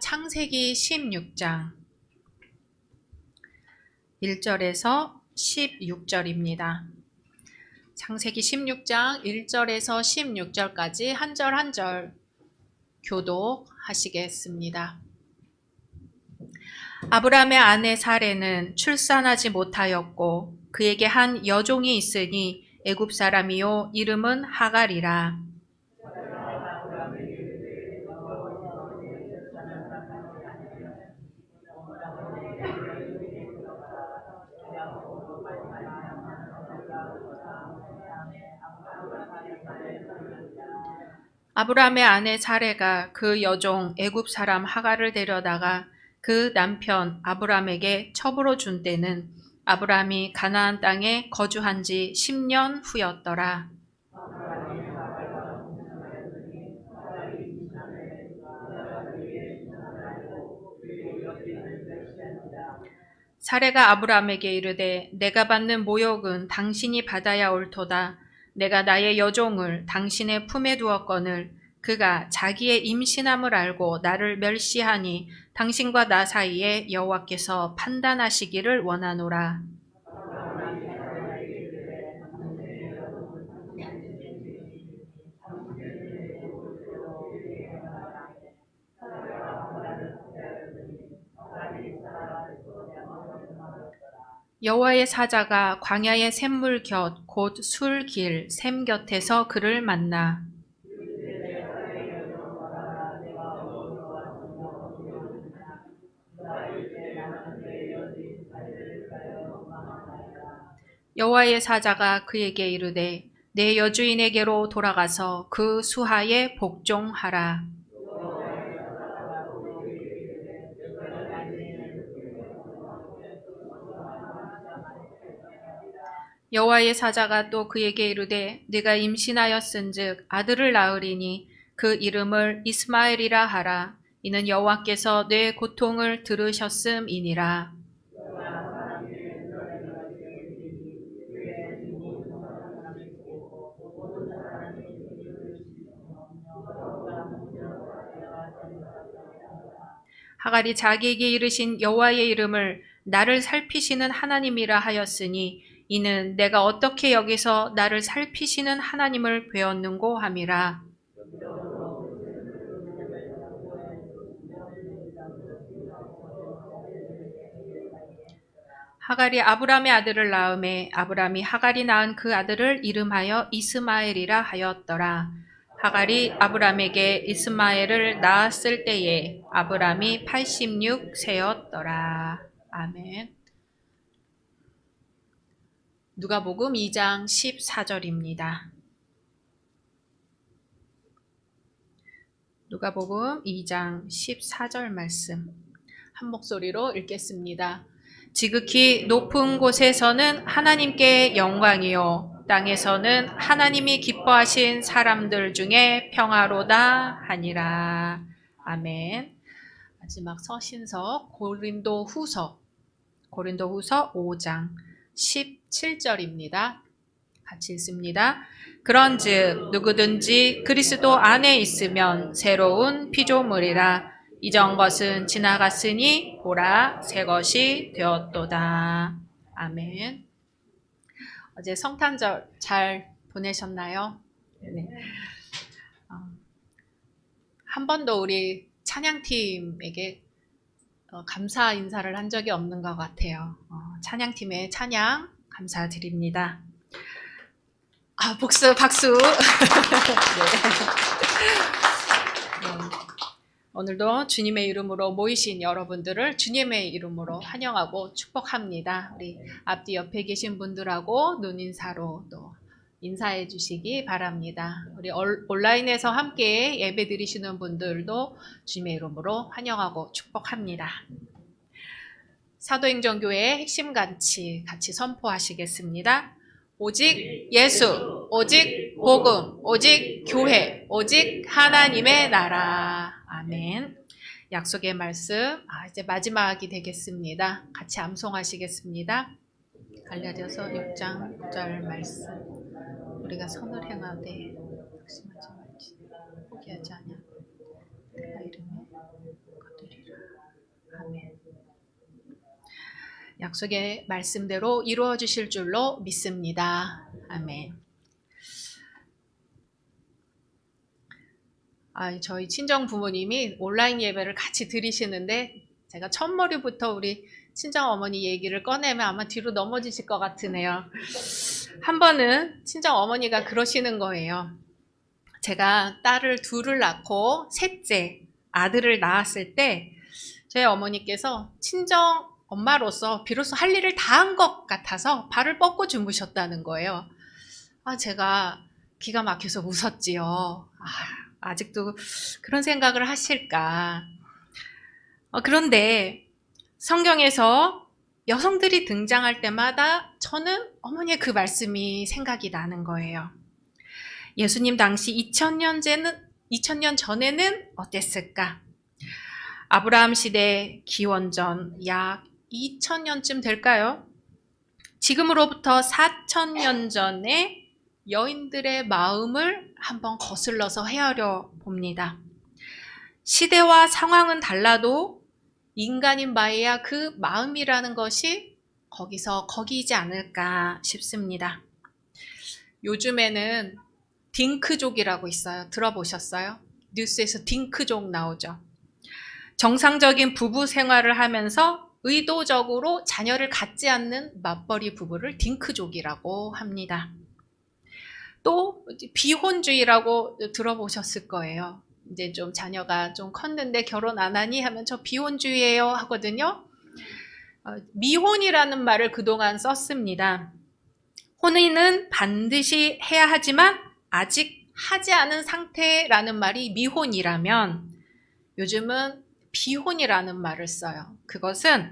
창세기 16장 1절에서 16절입니다. 창세기 16장 1절에서 16절까지 한 절 한 절 교독하시겠습니다. 아브람의 아내 사레는 출산하지 못하였고 그에게 한 여종이 있으니 애굽 사람이요 이름은 하갈이라. 아브람의 아내 사레가 그 여종 애굽 사람 하갈을 데려다가 그 남편 아브람에게 첩으로 준 때는 아브람이 가나안 땅에 거주한 지 10년 후였더라. 사레가 아브람에게 이르되 내가 받는 모욕은 당신이 받아야 옳도다. 내가 나의 여종을 당신의 품에 두었거늘 그가 자기의 임신함을 알고 나를 멸시하니 당신과 나 사이에 여호와께서 판단하시기를 원하노라. 여호와의 사자가 광야의 샘물 곁 곧 술길 샘 곁에서 그를 만나 여호와의 사자가 그에게 이르되 내 여주인에게로 돌아가서 그 수하에 복종하라. 여호와의 사자가 또 그에게 이르되 네가 임신하였은즉 아들을 낳으리니 그 이름을 이스마엘이라 하라. 이는 여호와께서 내 고통을 들으셨음이니라. 하갈이 자기에게 이르신 여호와의 이름을 나를 살피시는 하나님이라 하였으니 이는 내가 어떻게 여기서 나를 살피시는 하나님을 배웠는고 함이라. 하갈이 아브람의 아들을 낳음에 아브람이 하갈이 낳은 그 아들을 이름하여 이스마엘이라 하였더라. 하갈이 아브람에게 이스마엘을 낳았을 때에 아브람이 86세였더라. 아멘. 누가복음 2장 14절입니다. 누가복음 2장 14절 말씀 한 목소리로 읽겠습니다. 지극히 높은 곳에서는 하나님께 영광이요 땅에서는 하나님이 기뻐하신 사람들 중에 평화로다 하니라. 아멘. 마지막 서신서 고린도후서 5장 17절입니다. 같이 읽습니다. 그런즉 누구든지 그리스도 안에 있으면 새로운 피조물이라. 이전 것은 지나갔으니 보라 새 것이 되었도다. 아멘. 어제 성탄절 잘 보내셨나요? 네. 한 번도 우리 찬양팀에게 감사 인사를 한 적이 없는 것 같아요. 찬양팀의 찬양 감사드립니다. 박수. 네. 오늘도 주님의 이름으로 모이신 여러분들을 주님의 이름으로 환영하고 축복합니다. 우리 앞뒤 옆에 계신 분들하고 눈인사로 또 인사해 주시기 바랍니다. 우리 온라인에서 함께 예배 드리시는 분들도 주님의 이름으로 환영하고 축복합니다. 사도행전교회의 핵심 가치 같이 선포하시겠습니다. 오직 예수, 오직 복음, 오직 교회, 오직 하나님의 나라. 아멘. 약속의 말씀 이제 마지막이 되겠습니다. 같이 암송하시겠습니다. 갈라디아서 6장 9절 말씀. 우리가 선을 행하되 낙심하지 말지 포기하지 않냐. 내가 이름에 약속의 말씀대로 이루어 주실 줄로 믿습니다. 아멘. 저희 친정 부모님이 온라인 예배를 같이 드리시는데 제가 첫머리부터 우리 친정 어머니 얘기를 꺼내면 아마 뒤로 넘어지실 것 같으네요. 한 번은 친정 어머니가 그러시는 거예요. 제가 딸을 둘을 낳고 셋째 아들을 낳았을 때 저희 어머니께서 친정 엄마로서 비로소 할 일을 다 한 것 같아서 발을 뻗고 주무셨다는 거예요. 제가 기가 막혀서 웃었지요. 아직도 그런 생각을 하실까. 그런데 성경에서 여성들이 등장할 때마다 저는 어머니의 그 말씀이 생각이 나는 거예요. 예수님 당시 2000년 전에는 어땠을까? 아브라함 시대 기원전 약 2000년쯤 될까요? 지금으로부터 4000년 전에 여인들의 마음을 한번 거슬러서 헤아려 봅니다. 시대와 상황은 달라도 인간인 바에야 그 마음이라는 것이 거기서 거기이지 않을까 싶습니다. 요즘에는 딩크족이라고 있어요. 들어보셨어요? 뉴스에서 딩크족 나오죠. 정상적인 부부 생활을 하면서 의도적으로 자녀를 갖지 않는 맞벌이 부부를 딩크족이라고 합니다. 또 비혼주의라고 들어보셨을 거예요. 이제 좀 자녀가 좀 컸는데 결혼 안 하니 하면 저 비혼주의예요 하거든요. 미혼이라는 말을 그동안 썼습니다. 혼인은 반드시 해야 하지만 아직 하지 않은 상태라는 말이 미혼이라면 요즘은 비혼이라는 말을 써요. 그것은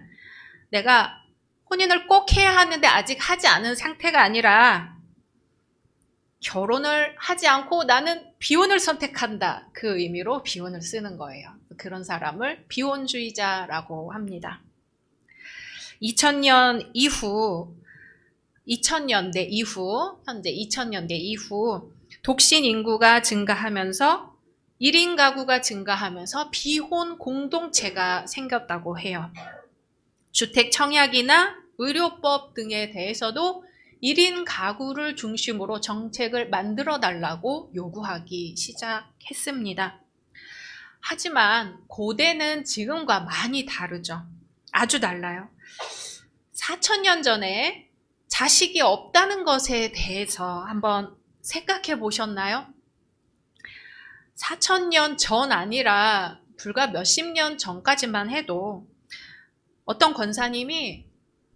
내가 혼인을 꼭 해야 하는데 아직 하지 않은 상태가 아니라 결혼을 하지 않고 나는 비혼을 선택한다. 그 의미로 비혼을 쓰는 거예요. 그런 사람을 비혼주의자라고 합니다. 2000년대 이후 독신 인구가 증가하면서 1인 가구가 증가하면서 비혼 공동체가 생겼다고 해요. 주택 청약이나 의료법 등에 대해서도 1인 가구를 중심으로 정책을 만들어 달라고 요구하기 시작했습니다. 하지만 고대는 지금과 많이 다르죠. 아주 달라요. 4000년 전에 자식이 없다는 것에 대해서 한번 생각해 보셨나요? 4000년 전 아니라 불과 몇십 년 전까지만 해도 어떤 권사님이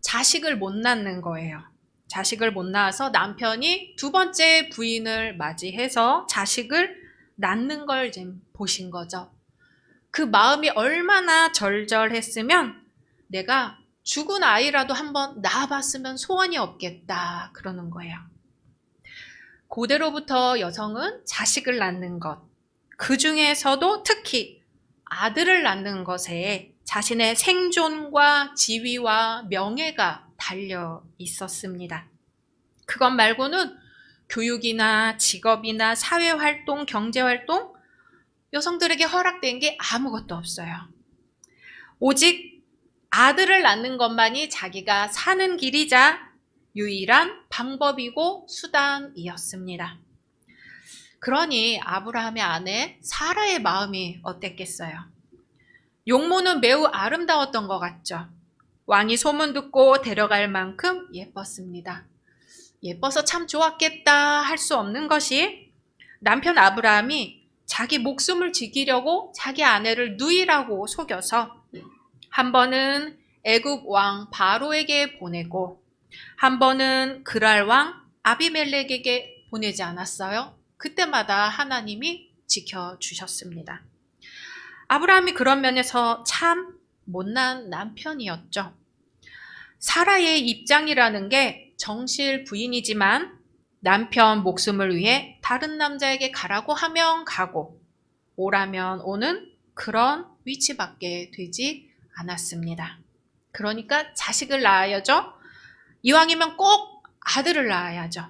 자식을 못 낳는 거예요. 자식을 못 낳아서 남편이 두 번째 부인을 맞이해서 자식을 낳는 걸 지금 보신 거죠. 그 마음이 얼마나 절절했으면 내가 죽은 아이라도 한번 낳아봤으면 소원이 없겠다 그러는 거예요. 고대로부터 여성은 자식을 낳는 것, 그 중에서도 특히 아들을 낳는 것에 자신의 생존과 지위와 명예가 달려 있었습니다. 그것 말고는 교육이나 직업이나 사회활동, 경제활동, 여성들에게 허락된 게 아무것도 없어요. 오직 아들을 낳는 것만이 자기가 사는 길이자 유일한 방법이고 수단이었습니다. 그러니 아브라함의 아내 사라의 마음이 어땠겠어요? 용모는 매우 아름다웠던 것 같죠. 왕이 소문 듣고 데려갈 만큼 예뻤습니다. 예뻐서 참 좋았겠다 할 수 없는 것이 남편 아브라함이 자기 목숨을 지키려고 자기 아내를 누이라고 속여서 한 번은 애굽 왕 바로에게 보내고 한 번은 그랄 왕 아비멜렉에게 보내지 않았어요? 그때마다 하나님이 지켜주셨습니다. 아브라함이 그런 면에서 참 못난 남편이었죠. 사라의 입장이라는 게 정실 부인이지만 남편 목숨을 위해 다른 남자에게 가라고 하면 가고 오라면 오는 그런 위치밖에 되지 않았습니다. 그러니까 자식을 낳아야죠. 이왕이면 꼭 아들을 낳아야죠.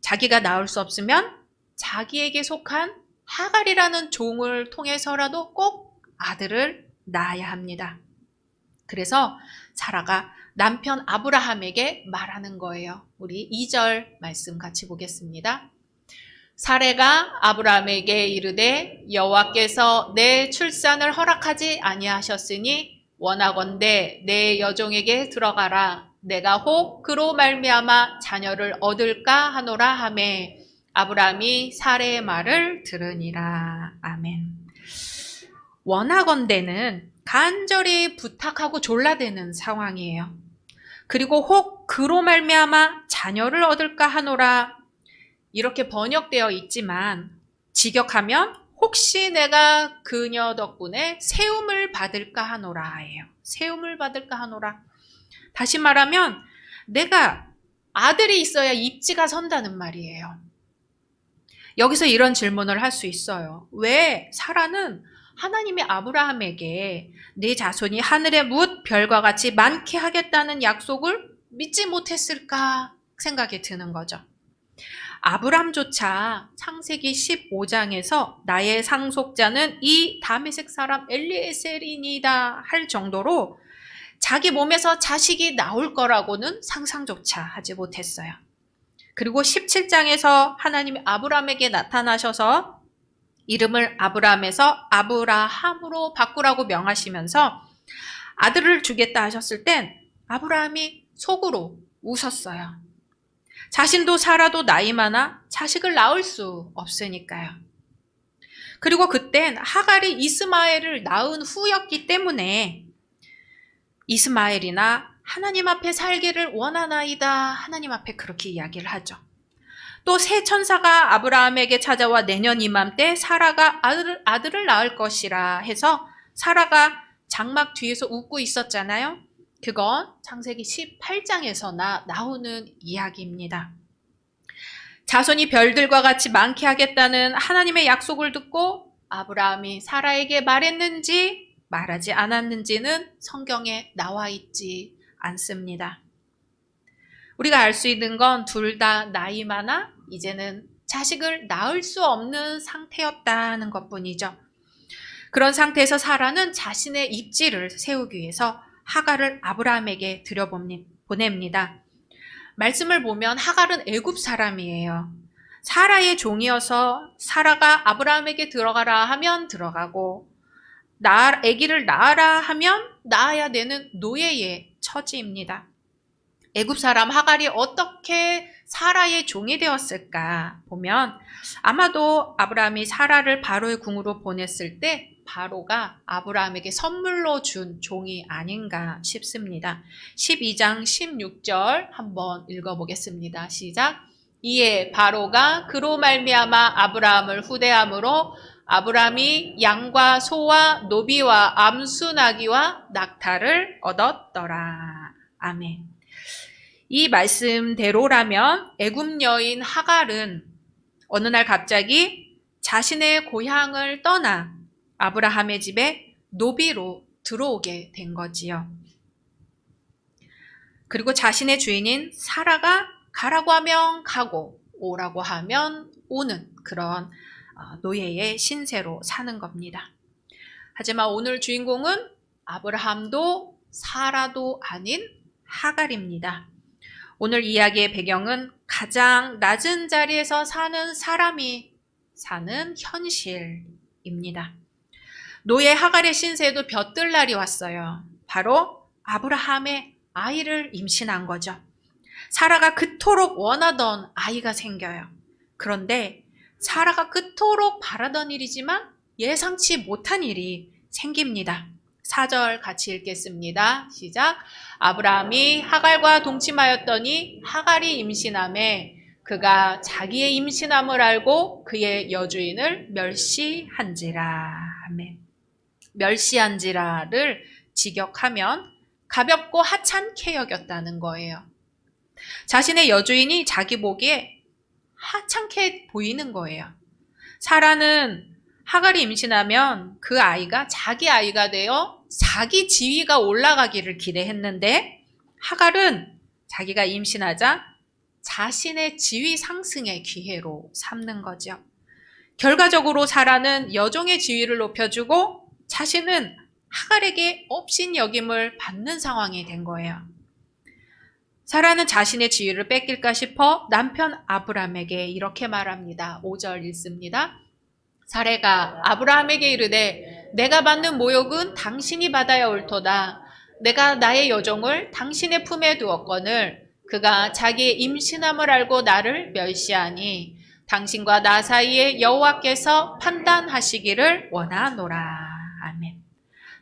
자기가 낳을 수 없으면 자기에게 속한 하갈이라는 종을 통해서라도 꼭 아들을 낳아야 합니다. 그래서 사라가 남편 아브라함에게 말하는 거예요. 우리 2절 말씀 같이 보겠습니다. 사레가 아브라함에게 이르되 여호와께서 내 출산을 허락하지 아니하셨으니 원하건대 내 여종에게 들어가라. 내가 혹 그로 말미암아 자녀를 얻을까 하노라 하매 아브라함이 사레의 말을 들으니라. 아멘. 원하건대는 간절히 부탁하고 졸라대는 상황이에요. 그리고 혹 그로 말미암아 자녀를 얻을까 하노라. 이렇게 번역되어 있지만 직역하면 혹시 내가 그녀 덕분에 세움을 받을까 하노라예요. 세움을 받을까 하노라. 다시 말하면 내가 아들이 있어야 입지가 선다는 말이에요. 여기서 이런 질문을 할 수 있어요. 왜 사라는 하나님이 아브라함에게 네 자손이 하늘의 뭇 별과 같이 많게 하겠다는 약속을 믿지 못했을까 생각이 드는 거죠. 아브람조차 창세기 15장에서 나의 상속자는 이 다메섹 사람 엘리에셀이니이다 할 정도로 자기 몸에서 자식이 나올 거라고는 상상조차 하지 못했어요. 그리고 17장에서 하나님이 아브람에게 나타나셔서 이름을 아브람에서 아브라함으로 바꾸라고 명하시면서 아들을 주겠다 하셨을 땐 아브라함이 속으로 웃었어요. 자신도 사라도 나이 많아 자식을 낳을 수 없으니까요. 그리고 그땐 하갈이 이스마엘을 낳은 후였기 때문에 이스마엘이나 하나님 앞에 살기를 원하나이다. 하나님 앞에 그렇게 이야기를 하죠. 또 새 천사가 아브라함에게 찾아와 내년 이맘때 사라가 아들을 낳을 것이라 해서 사라가 장막 뒤에서 웃고 있었잖아요. 그건 창세기 18장에서 나오는 이야기입니다. 자손이 별들과 같이 많게 하겠다는 하나님의 약속을 듣고 아브라함이 사라에게 말했는지 말하지 않았는지는 성경에 나와 있지 않습니다. 우리가 알 수 있는 건 둘 다 나이 많아 이제는 자식을 낳을 수 없는 상태였다는 것뿐이죠. 그런 상태에서 사라는 자신의 입지를 세우기 위해서 하갈을 아브라함에게 들여보냅니다. 말씀을 보면 하갈은 애굽 사람이에요. 사라의 종이어서 사라가 아브라함에게 들어가라 하면 들어가고 아기를 낳아라 하면 낳아야 되는 노예의 처지입니다. 애굽 사람 하갈이 어떻게 사라의 종이 되었을까 보면 아마도 아브라함이 사라를 바로의 궁으로 보냈을 때 바로가 아브라함에게 선물로 준 종이 아닌가 싶습니다. 12장 16절 한번 읽어보겠습니다. 시작. 이에 바로가 그로 말미암아 아브라함을 후대함으로 아브라함이 양과 소와 노비와 암수 나귀와 낙타를 얻었더라. 아멘. 이 말씀대로라면 애굽 여인 하갈은 어느 날 갑자기 자신의 고향을 떠나 아브라함의 집에 노비로 들어오게 된 거지요. 그리고 자신의 주인인 사라가 가라고 하면 가고 오라고 하면 오는 그런 노예의 신세로 사는 겁니다. 하지만 오늘 주인공은 아브라함도 사라도 아닌 하갈입니다. 오늘 이야기의 배경은 가장 낮은 자리에서 사는 사람이 사는 현실입니다. 노예 하갈의 신세에도 볕들 날이 왔어요. 바로 아브라함의 아이를 임신한 거죠. 사라가 그토록 원하던 아이가 생겨요. 그런데 사라가 그토록 바라던 일이지만 예상치 못한 일이 생깁니다. 4절 같이 읽겠습니다. 시작. 아브라함이 하갈과 동침하였더니 하갈이 임신하매 그가 자기의 임신함을 알고 그의 여주인을 멸시한지라. 아멘. 멸시한지라를 직역하면 가볍고 하찮게 여겼다는 거예요. 자신의 여주인이 자기 보기에 하찮게 보이는 거예요. 사라는 하갈이 임신하면 그 아이가 자기 아이가 되어 자기 지위가 올라가기를 기대했는데 하갈은 자기가 임신하자 자신의 지위 상승의 기회로 삼는 거죠. 결과적으로 사라는 여종의 지위를 높여주고 자신은 하갈에게 업신여김을 받는 상황이 된 거예요. 사라는 자신의 지위를 뺏길까 싶어 남편 아브람에게 이렇게 말합니다. 5절 읽습니다. 사레가 아브라함에게 이르되 내가 받는 모욕은 당신이 받아야 옳도다. 내가 나의 여종을 당신의 품에 두었거늘 그가 자기의 임신함을 알고 나를 멸시하니 당신과 나 사이에 여호와께서 판단하시기를 원하노라. 아멘.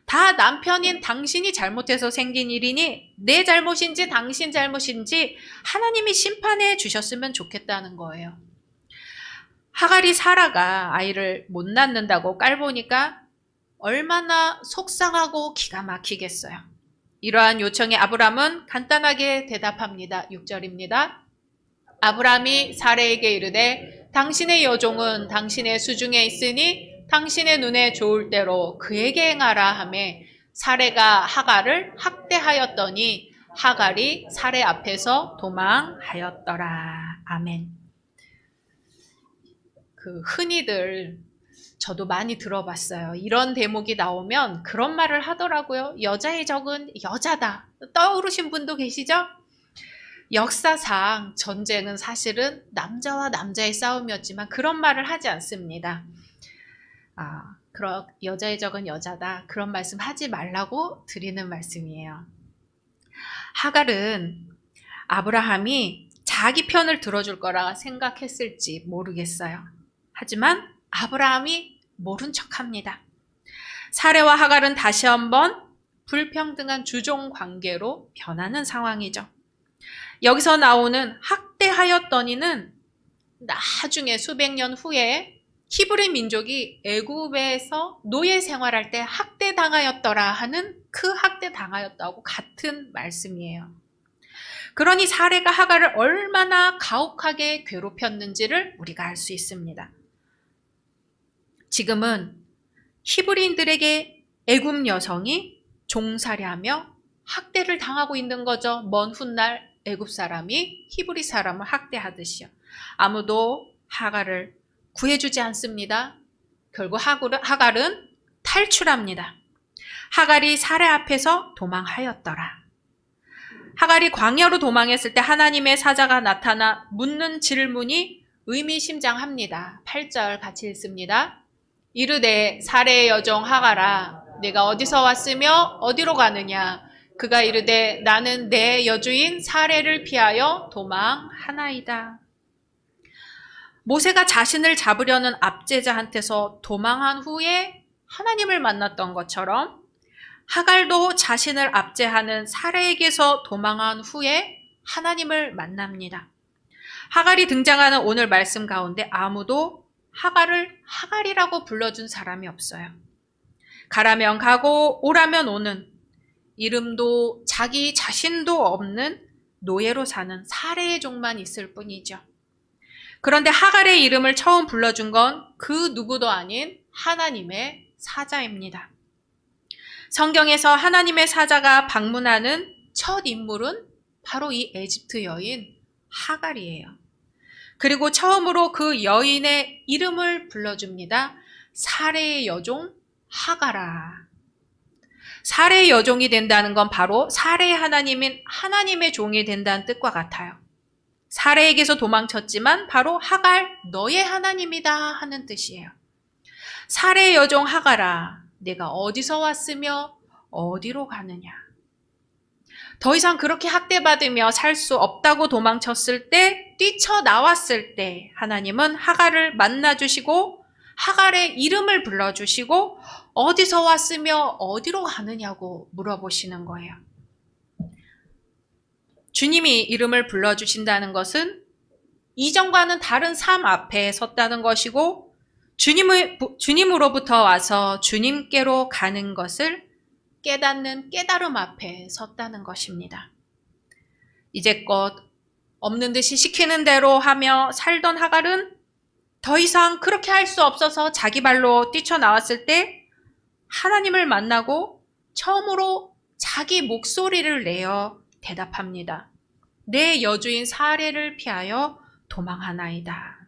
다 남편인 당신이 잘못해서 생긴 일이니 내 잘못인지 당신 잘못인지 하나님이 심판해 주셨으면 좋겠다는 거예요. 하갈이 사라가 아이를 못 낳는다고 깔보니까 얼마나 속상하고 기가 막히겠어요. 이러한 요청에 아브람은 간단하게 대답합니다. 6절입니다. 아브람이 사레에게 이르되 당신의 여종은 당신의 수중에 있으니 당신의 눈에 좋을 대로 그에게 행하라 하매 사레가 하갈을 학대하였더니 하갈이 사레 앞에서 도망하였더라. 아멘. 흔히들 저도 많이 들어봤어요. 이런 대목이 나오면 그런 말을 하더라고요. 여자의 적은 여자다. 떠오르신 분도 계시죠? 역사상 전쟁은 사실은 남자와 남자의 싸움이었지만 그런 말을 하지 않습니다. 여자의 적은 여자다. 그런 말씀 하지 말라고 드리는 말씀이에요. 하갈은 아브라함이 자기 편을 들어줄 거라 생각했을지 모르겠어요. 하지만 아브라함이 모른 척합니다. 사레와 하갈은 다시 한번 불평등한 주종 관계로 변하는 상황이죠. 여기서 나오는 학대하였더니는 나중에 수백 년 후에 히브리 민족이 애굽에서 노예 생활할 때 학대당하였더라 하는 그 학대당하였다고 같은 말씀이에요. 그러니 사레가 하갈을 얼마나 가혹하게 괴롭혔는지를 우리가 알 수 있습니다. 지금은 히브리인들에게 애굽 여성이 종살이하며 학대를 당하고 있는 거죠. 먼 훗날 애굽 사람이 히브리 사람을 학대하듯이요. 아무도 하갈을 구해주지 않습니다. 결국 하갈은 탈출합니다. 하갈이 사레 앞에서 도망하였더라. 하갈이 광야로 도망했을 때 하나님의 사자가 나타나 묻는 질문이 의미심장합니다. 8절 같이 읽습니다. 이르되 사레의 여종 하갈아 네가 어디서 왔으며 어디로 가느냐. 그가 이르되 나는 내 여주인 사레를 피하여 도망하나이다. 모세가 자신을 잡으려는 압제자한테서 도망한 후에 하나님을 만났던 것처럼 하갈도 자신을 압제하는 사레에게서 도망한 후에 하나님을 만납니다. 하갈이 등장하는 오늘 말씀 가운데 아무도 하갈을 하갈이라고 불러준 사람이 없어요. 가라면 가고 오라면 오는, 이름도 자기 자신도 없는 노예로 사는 사레의 종만 있을 뿐이죠. 그런데 하갈의 이름을 처음 불러준 건 그 누구도 아닌 하나님의 사자입니다. 성경에서 하나님의 사자가 방문하는 첫 인물은 바로 이 에집트 여인 하갈이에요. 그리고 처음으로 그 여인의 이름을 불러줍니다. 사레의 여종 하갈아. 사레의 여종이 된다는 건 바로 사레의 하나님인 하나님의 종이 된다는 뜻과 같아요. 사레에게서 도망쳤지만 바로 하갈 너의 하나님이다 하는 뜻이에요. 사레의 여종 하갈아, 내가 어디서 왔으며 어디로 가느냐. 더 이상 그렇게 학대받으며 살 수 없다고 도망쳤을 때, 뛰쳐나왔을 때 하나님은 하갈을 만나주시고 하갈의 이름을 불러주시고 어디서 왔으며 어디로 가느냐고 물어보시는 거예요. 주님이 이름을 불러주신다는 것은 이전과는 다른 삶 앞에 섰다는 것이고 주님으로부터 와서 주님께로 가는 것을 깨닫는 깨달음 앞에 섰다는 것입니다. 이제껏 없는 듯이 시키는 대로 하며 살던 하갈은 더 이상 그렇게 할 수 없어서 자기 발로 뛰쳐나왔을 때 하나님을 만나고 처음으로 자기 목소리를 내어 대답합니다. 내 여주인 사레를 피하여 도망하나이다.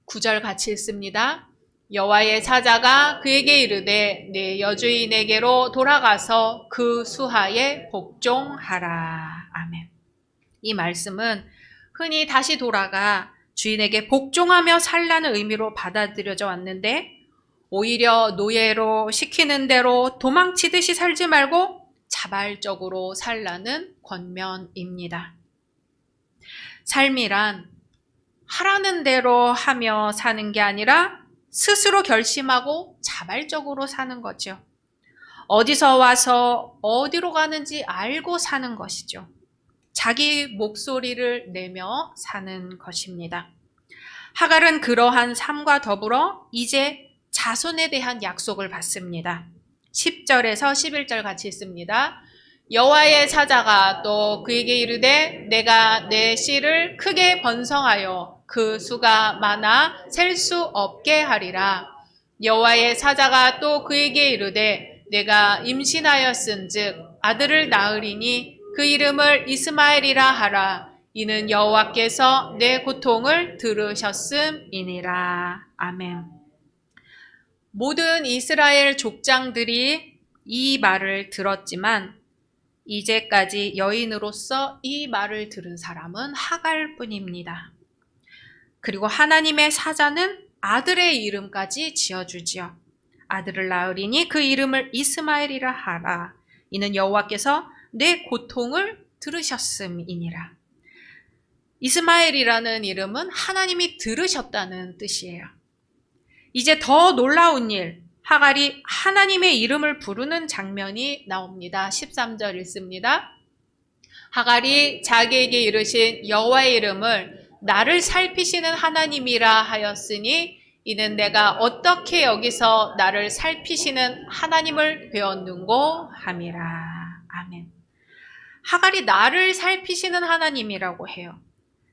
9절 같이 읽습니다. 여호와의 사자가 그에게 이르되 내 여주인에게로 돌아가서 그 수하에 복종하라. 아멘. 이 말씀은 흔히 다시 돌아가 주인에게 복종하며 살라는 의미로 받아들여져 왔는데, 오히려 노예로 시키는 대로 도망치듯이 살지 말고 자발적으로 살라는 권면입니다. 삶이란 하라는 대로 하며 사는 게 아니라 스스로 결심하고 자발적으로 사는 거죠. 어디서 와서 어디로 가는지 알고 사는 것이죠. 자기 목소리를 내며 사는 것입니다. 하갈은 그러한 삶과 더불어 이제 자손에 대한 약속을 받습니다. 10절에서 11절 같이 읽습니다. 여호와의 사자가 또 그에게 이르되 내가 내 씨를 크게 번성하여 그 수가 많아 셀 수 없게 하리라. 여호와의 사자가 또 그에게 이르되 내가 임신하였은즉 아들을 낳으리니 그 이름을 이스마엘이라 하라. 이는 여호와께서 내 고통을 들으셨음이니라. 아멘. 모든 이스라엘 족장들이 이 말을 들었지만 이제까지 여인으로서 이 말을 들은 사람은 하갈뿐입니다. 그리고 하나님의 사자는 아들의 이름까지 지어주지요. 아들을 낳으리니 그 이름을 이스마엘이라 하라. 이는 여호와께서 내 고통을 들으셨음이니라. 이스마엘이라는 이름은 하나님이 들으셨다는 뜻이에요. 이제 더 놀라운 일, 하갈이 하나님의 이름을 부르는 장면이 나옵니다. 13절 읽습니다. 하갈이 자기에게 이르신 여호와의 이름을 나를 살피시는 하나님이라 하였으니 이는 내가 어떻게 여기서 나를 살피시는 하나님을 배웠는고 함이라. 아멘. 하갈이 나를 살피시는 하나님이라고 해요.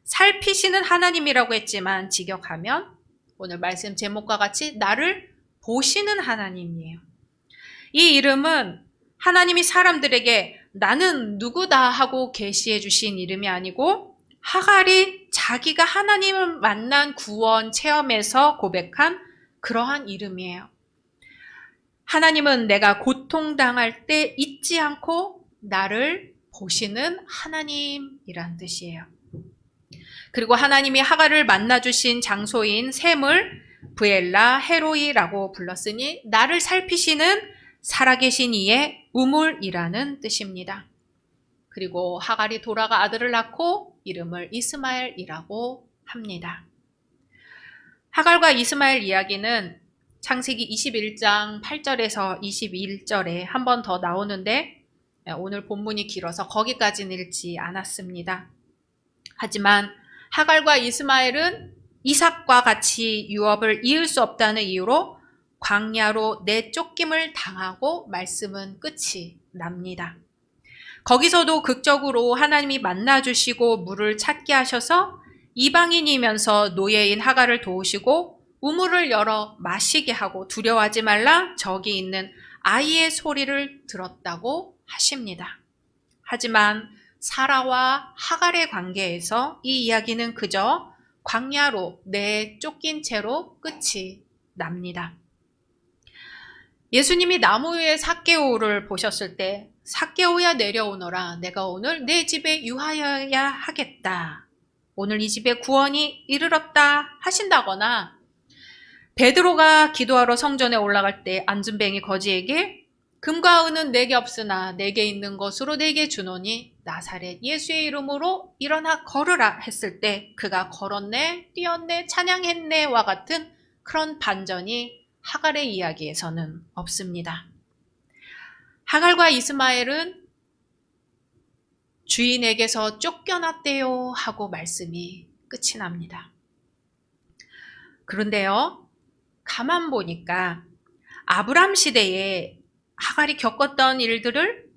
살피시는 하나님이라고 했지만 직역하면 오늘 말씀 제목과 같이 나를 보시는 하나님이에요. 이 이름은 하나님이 사람들에게 나는 누구다 하고 계시해 주신 이름이 아니고 하갈이 자기가 하나님을 만난 구원 체험에서 고백한 그러한 이름이에요. 하나님은 내가 고통당할 때 잊지 않고 나를 보시는 하나님이란 뜻이에요. 그리고 하나님이 하갈을 만나주신 장소인 셈을 브엘라 헤로이라고 불렀으니 나를 살피시는 살아계신 이의 우물이라는 뜻입니다. 그리고 하갈이 돌아가 아들을 낳고 이름을 이스마엘이라고 합니다. 하갈과 이스마엘 이야기는 창세기 21장 8절에서 21절에 한 번 더 나오는데 오늘 본문이 길어서 거기까지는 읽지 않았습니다. 하지만 하갈과 이스마엘은 이삭과 같이 유업을 이을 수 없다는 이유로 광야로 내쫓김을 당하고 말씀은 끝이 납니다. 거기서도 극적으로 하나님이 만나주시고 물을 찾게 하셔서 이방인이면서 노예인 하갈을 도우시고 우물을 열어 마시게 하고 두려워하지 말라 저기 있는 아이의 소리를 들었다고 하십니다. 하지만 사라와 하갈의 관계에서 이 이야기는 그저 광야로 내쫓긴 채로 끝이 납니다. 예수님이 나무 위에 삭개오를 보셨을 때 삭개오야 내려오너라 내가 오늘 내 집에 유하여야 하겠다. 오늘 이 집에 구원이 이르렀다 하신다거나 베드로가 기도하러 성전에 올라갈 때 안준뱅이 거지에게 금과 은은 내게 없으나 내게 있는 것으로 내게 주노니 나사렛 예수의 이름으로 일어나 걸으라 했을 때 그가 걸었네, 뛰었네, 찬양했네와 같은 그런 반전이 하갈의 이야기에서는 없습니다. 하갈과 이스마엘은 주인에게서 쫓겨났대요 하고 말씀이 끝이 납니다. 그런데요, 가만 보니까 아브람 시대에 하갈이 겪었던 일들을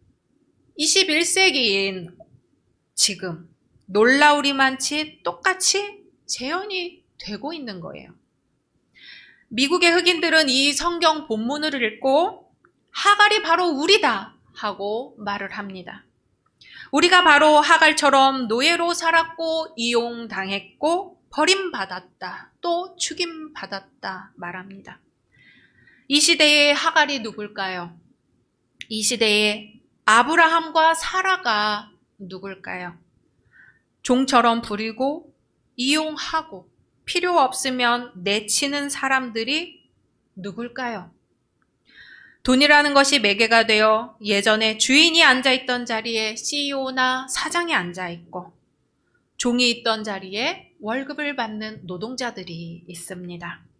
21세기인 지금 놀라우리만치 똑같이 재현이 되고 있는 거예요. 미국의 흑인들은 이 성경 본문을 읽고 하갈이 바로 우리다 하고 말을 합니다. 우리가 바로 하갈처럼 노예로 살았고 이용당했고 버림받았다 또 죽임받았다 말합니다. 이 시대의 하갈이 누굴까요? 이 시대의 아브라함과 사라가 누굴까요? 종처럼 부리고 이용하고 필요 없으면 내치는 사람들이 누굴까요? 돈이라는 것이 매개가 되어 예전에 주인이 앉아있던 자리에 CEO나 사장이 앉아있고 종이 있던 자리에 월급을 받는 노동자들이 있습니다.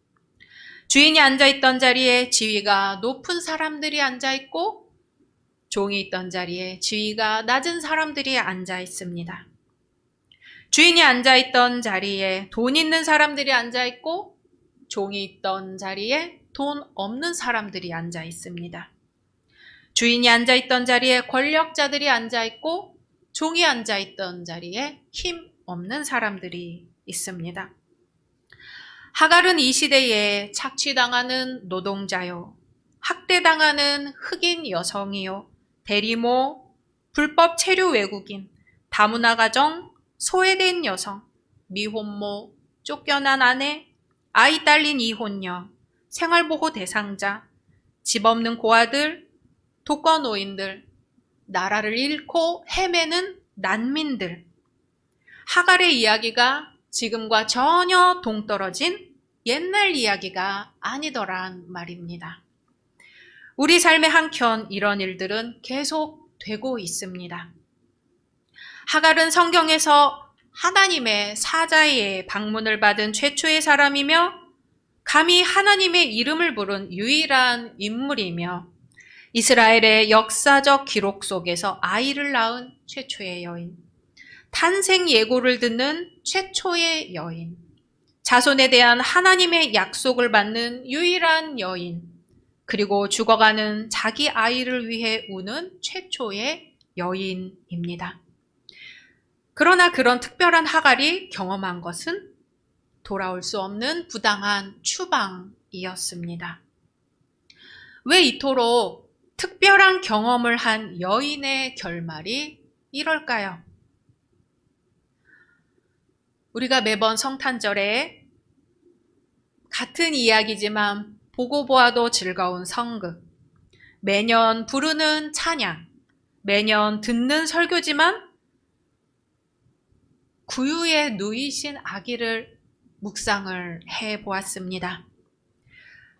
주인이 앉아있던 자리에 지위가 높은 사람들이 앉아있고 종이 있던 자리에 지위가 낮은 사람들이 앉아있습니다. 주인이 앉아있던 자리에 돈 있는 사람들이 앉아있고 종이 있던 자리에 돈 없는 사람들이 앉아있습니다. 주인이 앉아있던 자리에 권력자들이 앉아있고 종이 앉아있던 자리에 힘 없는 사람들이 있습니다. 하갈은 이 시대에 착취당하는 노동자요, 학대당하는 흑인 여성이요, 대리모, 불법 체류 외국인, 다문화 가정, 소외된 여성, 미혼모, 쫓겨난 아내, 아이 딸린 이혼녀, 생활보호 대상자, 집 없는 고아들, 독거노인들, 나라를 잃고 헤매는 난민들. 하갈의 이야기가 지금과 전혀 동떨어진 옛날 이야기가 아니더란 말입니다. 우리 삶의 한켠 이런 일들은 계속 되고 있습니다. 하갈은 성경에서 하나님의 사자의 방문을 받은 최초의 사람이며 감히 하나님의 이름을 부른 유일한 인물이며 이스라엘의 역사적 기록 속에서 아이를 낳은 최초의 여인, 탄생 예고를 듣는 최초의 여인, 자손에 대한 하나님의 약속을 받는 유일한 여인, 그리고 죽어가는 자기 아이를 위해 우는 최초의 여인입니다. 그러나 그런 특별한 하갈이 경험한 것은 돌아올 수 없는 부당한 추방이었습니다. 왜 이토록 특별한 경험을 한 여인의 결말이 이럴까요? 우리가 매번 성탄절에 같은 이야기지만 보고 보아도 즐거운 성극, 매년 부르는 찬양, 매년 듣는 설교지만 구유에 누이신 아기를 묵상을 해보았습니다.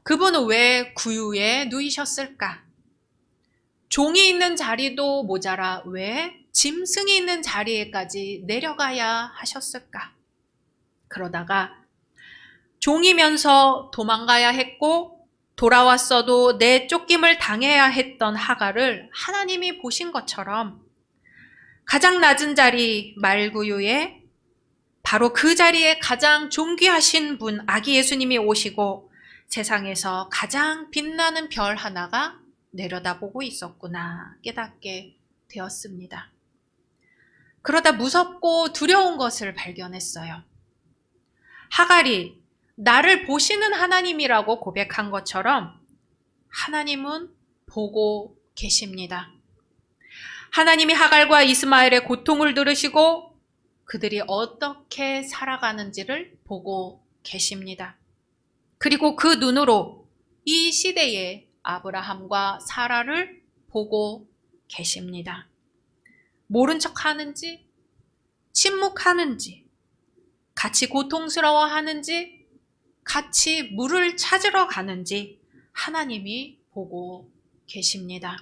그분은 왜 구유에 누이셨을까? 종이 있는 자리도 모자라 왜 짐승이 있는 자리에까지 내려가야 하셨을까? 그러다가 종이면서 도망가야 했고 돌아왔어도 내쫓김을 당해야 했던 하갈을 하나님이 보신 것처럼 가장 낮은 자리 말구유에 바로 그 자리에 가장 존귀하신 분 아기 예수님이 오시고 세상에서 가장 빛나는 별 하나가 내려다보고 있었구나 깨닫게 되었습니다. 그러다 무섭고 두려운 것을 발견했어요. 하갈이 나를 보시는 하나님이라고 고백한 것처럼 하나님은 보고 계십니다. 하나님이 하갈과 이스마엘의 고통을 들으시고 그들이 어떻게 살아가는지를 보고 계십니다. 그리고 그 눈으로 이 시대의 아브라함과 사라를 보고 계십니다. 모른 척 하는지, 침묵하는지, 같이 고통스러워하는지, 같이 물을 찾으러 가는지 하나님이 보고 계십니다.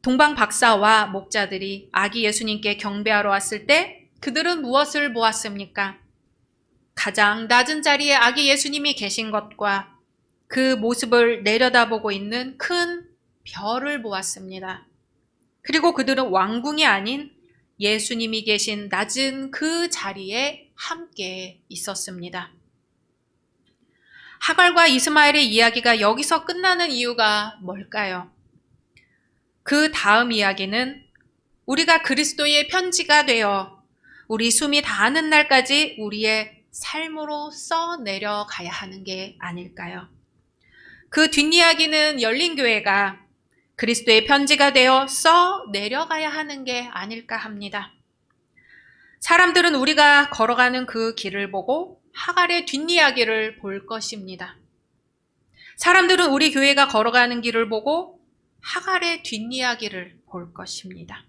동방박사와 목자들이 아기 예수님께 경배하러 왔을 때 그들은 무엇을 보았습니까? 가장 낮은 자리에 아기 예수님이 계신 것과 그 모습을 내려다보고 있는 큰 별을 보았습니다. 그리고 그들은 왕궁이 아닌 예수님이 계신 낮은 그 자리에 함께 있었습니다. 하갈과 이스마엘의 이야기가 여기서 끝나는 이유가 뭘까요? 그 다음 이야기는 우리가 그리스도의 편지가 되어 우리 숨이 닿는 날까지 우리의 삶으로 써내려가야 하는 게 아닐까요? 그 뒷이야기는 열린교회가 그리스도의 편지가 되어 써내려가야 하는 게 아닐까 합니다. 사람들은 우리가 걸어가는 그 길을 보고 하갈의 뒷이야기를 볼 것입니다. 사람들은 우리 교회가 걸어가는 길을 보고 하갈의 뒷이야기를 볼 것입니다.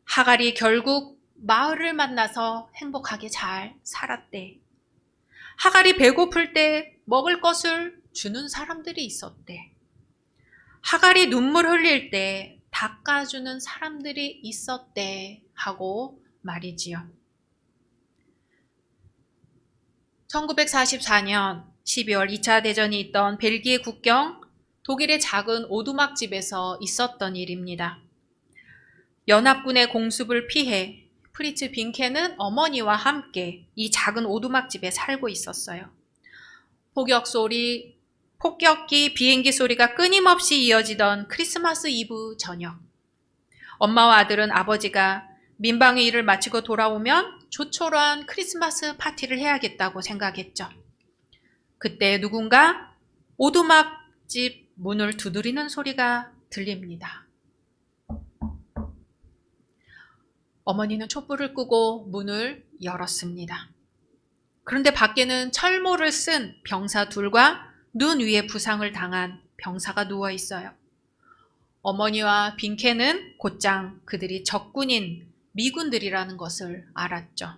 하갈이 결국 마을을 만나서 행복하게 잘 살았대. 하갈이 배고플 때 먹을 것을 주는 사람들이 있었대. 하갈이 눈물 흘릴 때 닦아주는 사람들이 있었대 하고 말이지요. 1944년 12월 2차 대전이 있던 벨기에 국경 독일의 작은 오두막집에서 있었던 일입니다. 연합군의 공습을 피해 프리츠 빈케는 어머니와 함께 이 작은 오두막집에 살고 있었어요. 폭격기, 비행기 소리가 끊임없이 이어지던 크리스마스 이브 저녁. 엄마와 아들은 아버지가 민방위 일을 마치고 돌아오면 조촐한 크리스마스 파티를 해야겠다고 생각했죠. 그때 누군가 오두막집 문을 두드리는 소리가 들립니다. 어머니는 촛불을 끄고 문을 열었습니다. 그런데 밖에는 철모를 쓴 병사 둘과 눈 위에 부상을 당한 병사가 누워 있어요. 어머니와 빈케는 곧장 그들이 적군인 미군들이라는 것을 알았죠.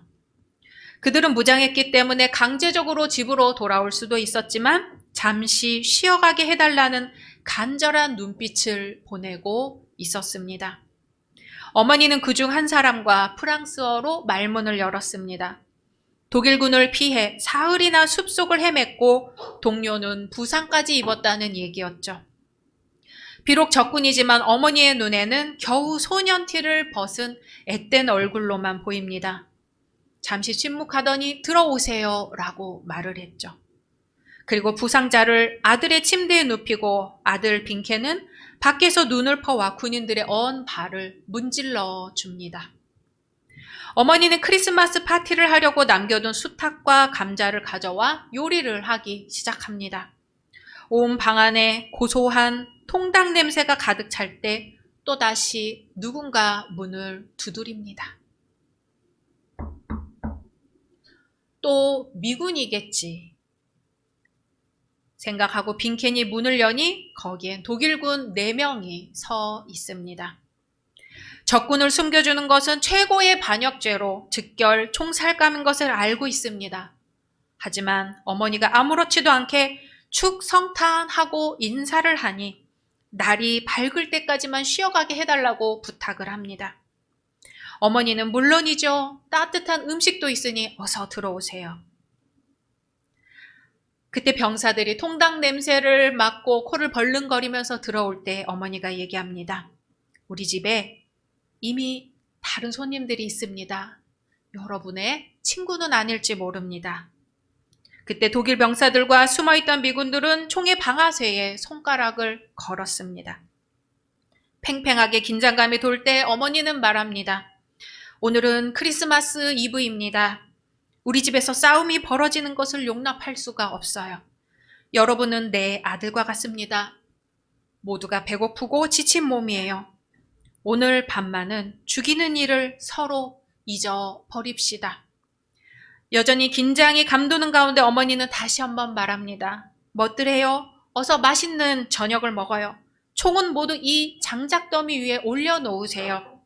그들은 무장했기 때문에 강제적으로 집으로 돌아올 수도 있었지만 잠시 쉬어가게 해달라는 간절한 눈빛을 보내고 있었습니다. 어머니는 그중 한 사람과 프랑스어로 말문을 열었습니다. 독일군을 피해 사흘이나 숲속을 헤맸고 동료는 부상까지 입었다는 얘기였죠. 비록 적군이지만 어머니의 눈에는 겨우 소년티를 벗은 앳된 얼굴로만 보입니다. 잠시 침묵하더니 들어오세요 라고 말을 했죠. 그리고 부상자를 아들의 침대에 눕히고 아들 빈케는 밖에서 눈을 퍼와 군인들의 언 발을 문질러 줍니다. 어머니는 크리스마스 파티를 하려고 남겨둔 수탉과 감자를 가져와 요리를 하기 시작합니다. 온 방 안에 고소한 통닭 냄새가 가득 찰 때 또다시 누군가 문을 두드립니다. 또 미군이겠지 생각하고 빈켄이 문을 여니 거기엔 독일군 4명이 서 있습니다. 적군을 숨겨주는 것은 최고의 반역죄로 즉결 총살감인 것을 알고 있습니다. 하지만 어머니가 아무렇지도 않게 축성탄하고 인사를 하니 날이 밝을 때까지만 쉬어가게 해달라고 부탁을 합니다. 어머니는 물론이죠. 따뜻한 음식도 있으니 어서 들어오세요. 그때 병사들이 통닭 냄새를 맡고 코를 벌렁거리면서 들어올 때 어머니가 얘기합니다. 우리 집에 이미 다른 손님들이 있습니다. 여러분의 친구는 아닐지 모릅니다. 그때 독일 병사들과 숨어있던 미군들은 총의 방아쇠에 손가락을 걸었습니다. 팽팽하게 긴장감이 돌 때 어머니는 말합니다. 오늘은 크리스마스 이브입니다. 우리 집에서 싸움이 벌어지는 것을 용납할 수가 없어요. 여러분은 내 아들과 같습니다. 모두가 배고프고 지친 몸이에요. 오늘 밤만은 죽이는 일을 서로 잊어버립시다. 여전히 긴장이 감도는 가운데 어머니는 다시 한번 말합니다. 멋들해요. 어서 맛있는 저녁을 먹어요. 총은 모두 이 장작더미 위에 올려놓으세요.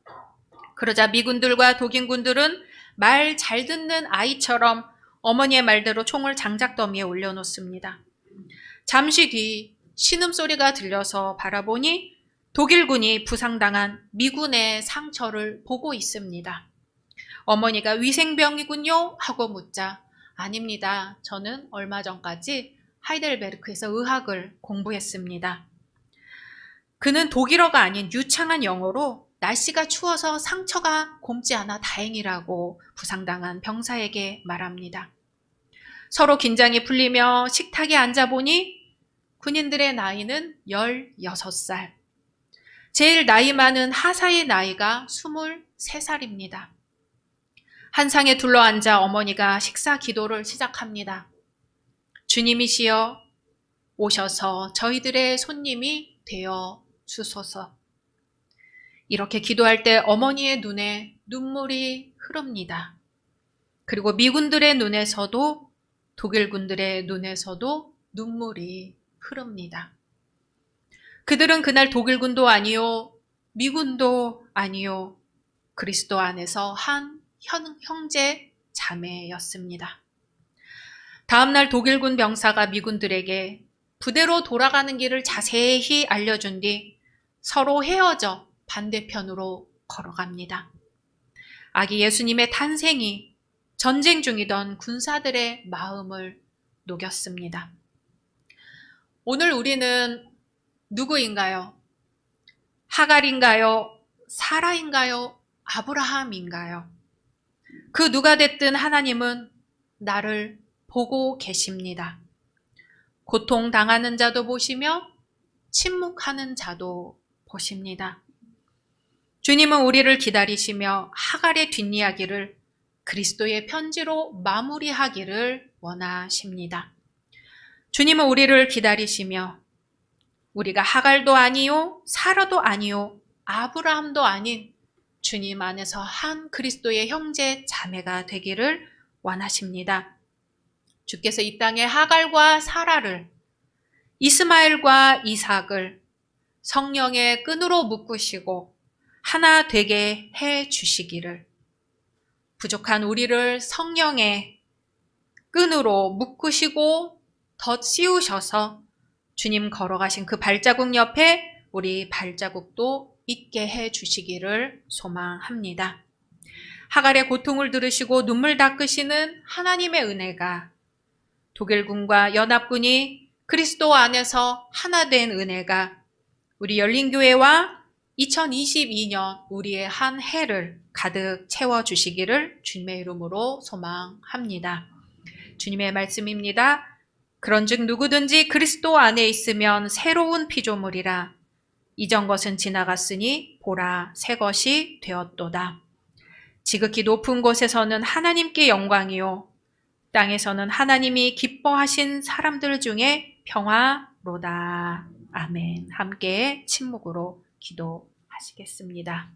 그러자 미군들과 독일군들은 말 잘 듣는 아이처럼 어머니의 말대로 총을 장작더미에 올려놓습니다. 잠시 뒤 신음소리가 들려서 바라보니 독일군이 부상당한 미군의 상처를 보고 있습니다. 어머니가 위생병이군요 하고 묻자 아닙니다. 저는 얼마 전까지 하이델베르크에서 의학을 공부했습니다. 그는 독일어가 아닌 유창한 영어로 날씨가 추워서 상처가 곪지 않아 다행이라고 부상당한 병사에게 말합니다. 서로 긴장이 풀리며 식탁에 앉아보니 군인들의 나이는 16살. 제일 나이 많은 하사의 나이가 23살입니다. 한 상에 둘러앉아 어머니가 식사 기도를 시작합니다. 주님이시여 오셔서 저희들의 손님이 되어 주소서. 이렇게 기도할 때 어머니의 눈에 눈물이 흐릅니다. 그리고 미군들의 눈에서도 독일군들의 눈에서도 눈물이 흐릅니다. 그들은 그날 독일군도 아니요, 미군도 아니요, 그리스도 안에서 한 형제 자매였습니다. 다음날 독일군 병사가 미군들에게 부대로 돌아가는 길을 자세히 알려준 뒤 서로 헤어져 반대편으로 걸어갑니다. 아기 예수님의 탄생이 전쟁 중이던 군사들의 마음을 녹였습니다. 오늘 우리는 누구인가요? 하갈인가요? 사라인가요? 아브라함인가요? 그 누가 됐든 하나님은 나를 보고 계십니다. 고통당하는 자도 보시며 침묵하는 자도 보십니다. 주님은 우리를 기다리시며 하갈의 뒷이야기를 그리스도의 편지로 마무리하기를 원하십니다. 주님은 우리를 기다리시며 우리가 하갈도 아니요, 사라도 아니요, 아브라함도 아닌 주님 안에서 한 그리스도의 형제 자매가 되기를 원하십니다. 주께서 이 땅에 하갈과 사라를, 이스마엘과 이삭을 성령의 끈으로 묶으시고 하나 되게 해 주시기를, 부족한 우리를 성령의 끈으로 묶으시고 덧씌우셔서 주님 걸어가신 그 발자국 옆에 우리 발자국도 있게 해 주시기를 소망합니다. 하갈의 고통을 들으시고 눈물 닦으시는 하나님의 은혜가, 독일군과 연합군이 그리스도 안에서 하나 된 은혜가 우리 열린교회와 2022년 우리의 한 해를 가득 채워주시기를 주님의 이름으로 소망합니다. 주님의 말씀입니다. 그런즉 누구든지 그리스도 안에 있으면 새로운 피조물이라. 이전 것은 지나갔으니 보라 새 것이 되었도다. 지극히 높은 곳에서는 하나님께 영광이요, 땅에서는 하나님이 기뻐하신 사람들 중에 평화로다. 아멘. 함께 침묵으로 기도하시겠습니다.